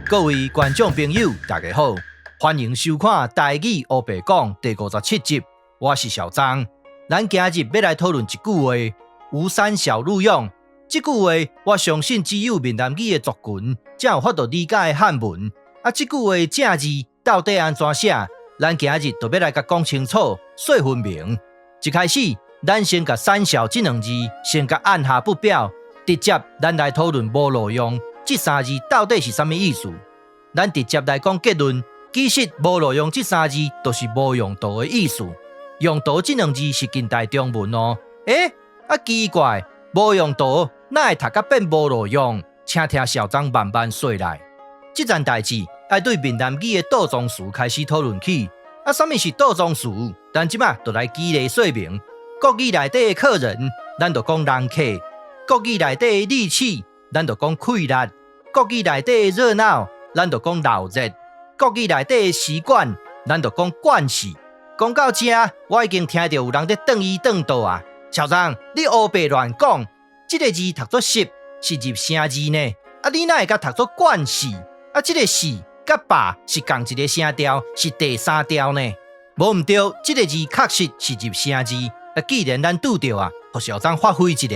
各位观众朋友，大家好，欢迎收看《台语黑白讲》第57集。我是小张，咱今日要来讨论一句话：吴山小路用。这句话，我相信只有闽南语的族群才有法度理解的汉文。这句话的正字到底安怎写？咱今日就要来甲讲清楚、说分明。一开始，咱先甲山小这两字先甲按下不表，直接咱来讨论无路用这三字到底是什么意思。咱直接来讲结论，其实无路用这三字就是无用途的意思。用途这两字是近代中文哦。奇怪，无用途哪会读甲变无路用？请听小张慢慢说来。这件代志要对闽南语的倒装词开始讨论起。什么是倒装词？咱即马就来举例说明。国语内底的客人，咱就讲人客；国语内底的利器，咱就讲气力；国语内底的热闹，咱就讲闹热；国语内底的习惯，咱就讲惯势。讲到这，我已经听到有人在转伊转倒啊！小张，你黑白乱讲，这个字读作习，是入声字呢。你哪会甲读作惯势？这个势甲霸是同一个声调，是第三调呢？无毋对，这个字确实是入声字。既然咱拄到啊，互小张发挥一下。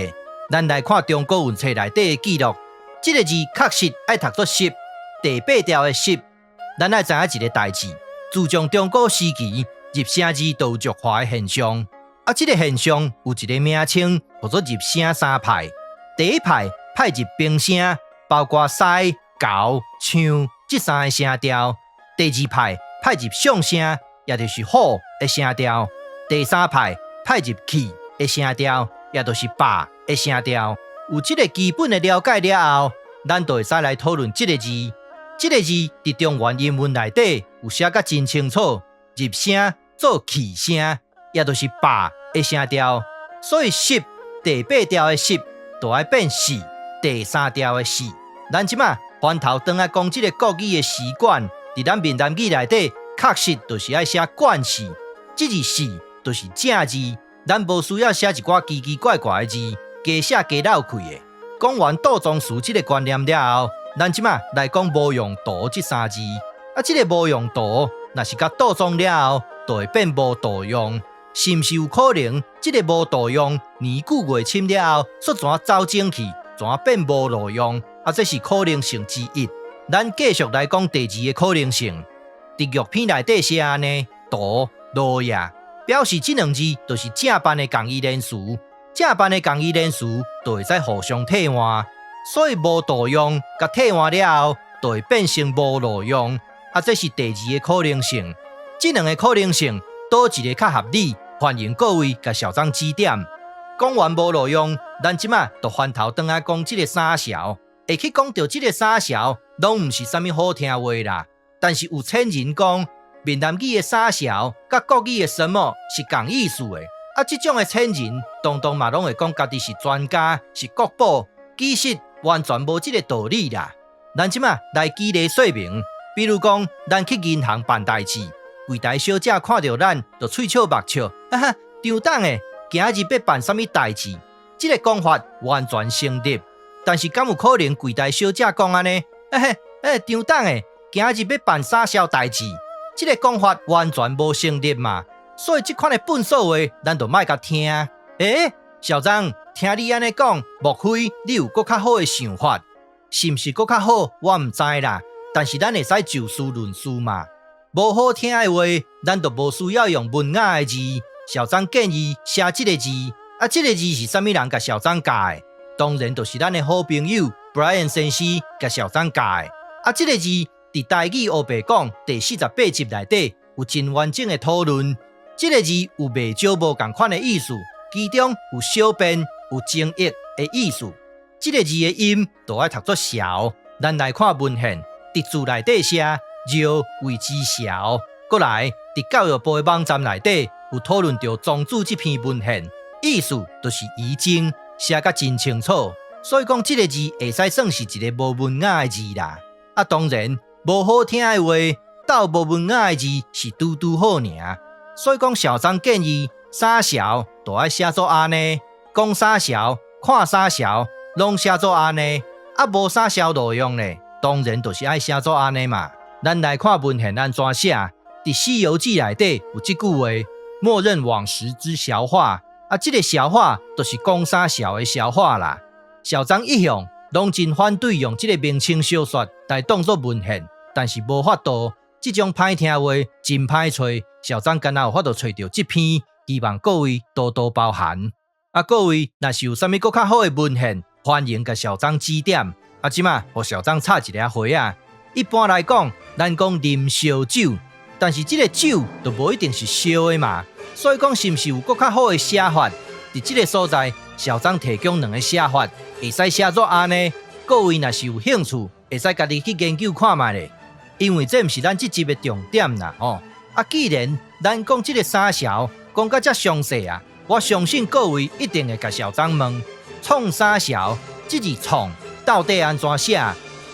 咱来看中国文册内底的记录，这个字确实爱读作习，第八调的习。咱爱知影一个代志，自从中古时期入声字都有弱化的现象。这个现象有一个名称，叫做入声三派。第一派派入平声，包括西、高、唱这三个声调；第二派派入上声，也就是好的声调；第三派派入气的声调，也就是霸的声调。有这个基本的了解了后，咱就会使来讨论这个字。这个字在中原英文内底有写甲真清楚，入声做气声，也就是霸的声调。所以习第八调的习，就要变是第三调的是。咱即马翻头转来讲这个国语的习惯，在咱闽南语内底，确实就是爱写惯势。这字是就是正字，咱无需要写一寡奇奇怪怪的字，加写加绕开的。讲完倒装词这个观念了后，咱即马来讲无用途这三字。这个无用途，若是甲倒装了后，就会变无度用。是毋是有可能，这个无度用年久月深了后，煞怎走精去，怎变无路用？这是可能性之一。咱继续来讲第二个可能性。伫乐篇内底写安尼，度、路也，表示这两字就是正版的共义连词。正版的共义连词就会使互相替换，所以无度用甲替换了后，就会变成无路用。这是第二个可能性。这两个可能性，倒一个较合理？欢迎各位甲小张指点。讲完无路用，咱即马就翻头转来讲这个三小。会去讲到这个三小，拢毋是啥物好听话啦。但是有千人讲，闽南语的三小甲国语的什么是共意思的。这种的千人，当当嘛拢会讲家己是专家，是国宝，其实完全无这个道理啦。咱即马来举例说明，比如讲，咱去银行办代志。柜台小姐看到咱，就喙笑目笑，张董诶，今日要办什么代志？这个讲法完全成立，但是敢有可能柜台小姐讲安尼？张董诶，今日要办啥小代志？这个讲法完全无成立嘛。所以这款的笨手话，咱就莫甲听。小张，听你安尼讲，莫非你有更较好的想法？是毋是更较好？我毋知啦。但是咱会使就事论事嘛。无好听的话，咱就无需要用文雅的字。小张建议写这个字，这个字是啥物人甲小张教的？当然就是咱的好朋友 Brian 先生甲小张教的。这个字伫台语黑白讲第48集内底有真完整的讨论。这个字有袂少无同款的意思，其中有小变、有精益的意思。这个字的音就爱读作小。咱来看文献，伫字内底写。绕为之小，过来伫教育部的网站内底有讨论到庄子这篇文献，意思就是遗精，写甲真清楚。所以讲这个字会使算是一个无文雅的字啦。当然无好听的话，斗无文雅的字是拄拄好尔。所以讲小张建议三小就要写作安尼，讲三小、看三小，拢写作安尼，无三小路用咧。当然就是爱写作安尼嘛。咱来看文献安怎写，伫《西游记》内底有即句话：莫认往时之笑话。啊，即个笑话就是讲啥笑的笑话啦。小张一向拢真反对用即个名称小说来当作文献，但是无法度，即种歹听话真歹找。小张敢若有法度找到即篇，希望各位多多包涵。啊，各位若是有啥物更较好的文献，欢迎甲小张指点。啊，即马互小张插一个话啊。一般来讲，咱讲啉烧酒，但是即个酒就无一定是烧的嘛。所以讲，是毋是有更较好的写法？伫即个所在，小张提供2个写法，会使写作安尼。各位若是有兴趣，会使家己去研究看卖咧。因为这毋是咱即集的重点啦，啊，既然咱讲即个三小讲到遮详细啊，我相信各位一定会甲小张问：创三小，即字创到底安怎写？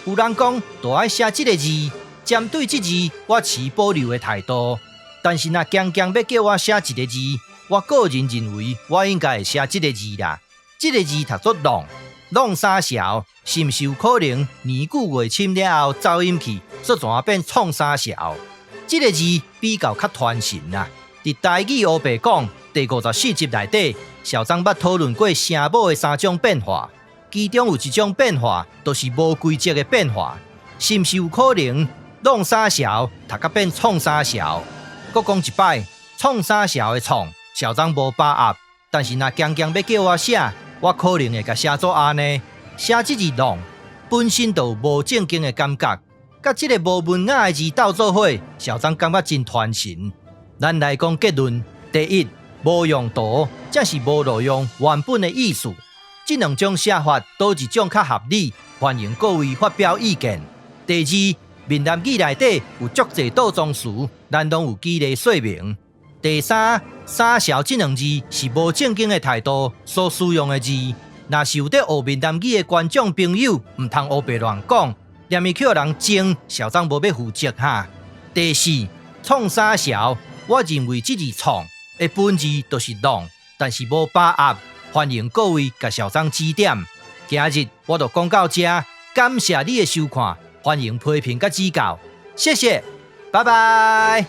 有人讲就爱写即个字，针对即字，我持保留的态度。但是若强强要叫我写一个字，我个人认为我应该会写即个字啦。即个字读作浪，浪三小，是毋是有可能年久月深了后走音去，煞转变创三小？即个字比较传神啦。伫台语黑白讲第54集内底，小张捌讨论过声母的3种变化，其中有一种变化就是无规则的变化，是毋是有可能浪三小读甲变创三小？搁讲一摆，创三小的创，小张无把握，但是若强强要叫我写，我可能会甲写作安尼，写即字浪，本身就无正经的感觉，甲即个无文雅的字斗做伙，小张感觉真传神。咱来讲结论：第一，无用途，才是无路用原本的意思。这2种写法，倒一种较合理？欢迎各位发表意见。第二，闽南语内底有足侪倒装词，咱拢有举例说明。第三，三小这2字是无正经的态度所使用的字，若是有在学闽南语的观众朋友，唔通黑白乱讲，连咪叫人争，小张无要负责哈。第四，创三小，我认为这字创的本字就是浪，但是无把握，欢迎各位甲小张指点。今日我就讲到这，感谢你的收看。欢迎批评和指教，谢谢，拜拜。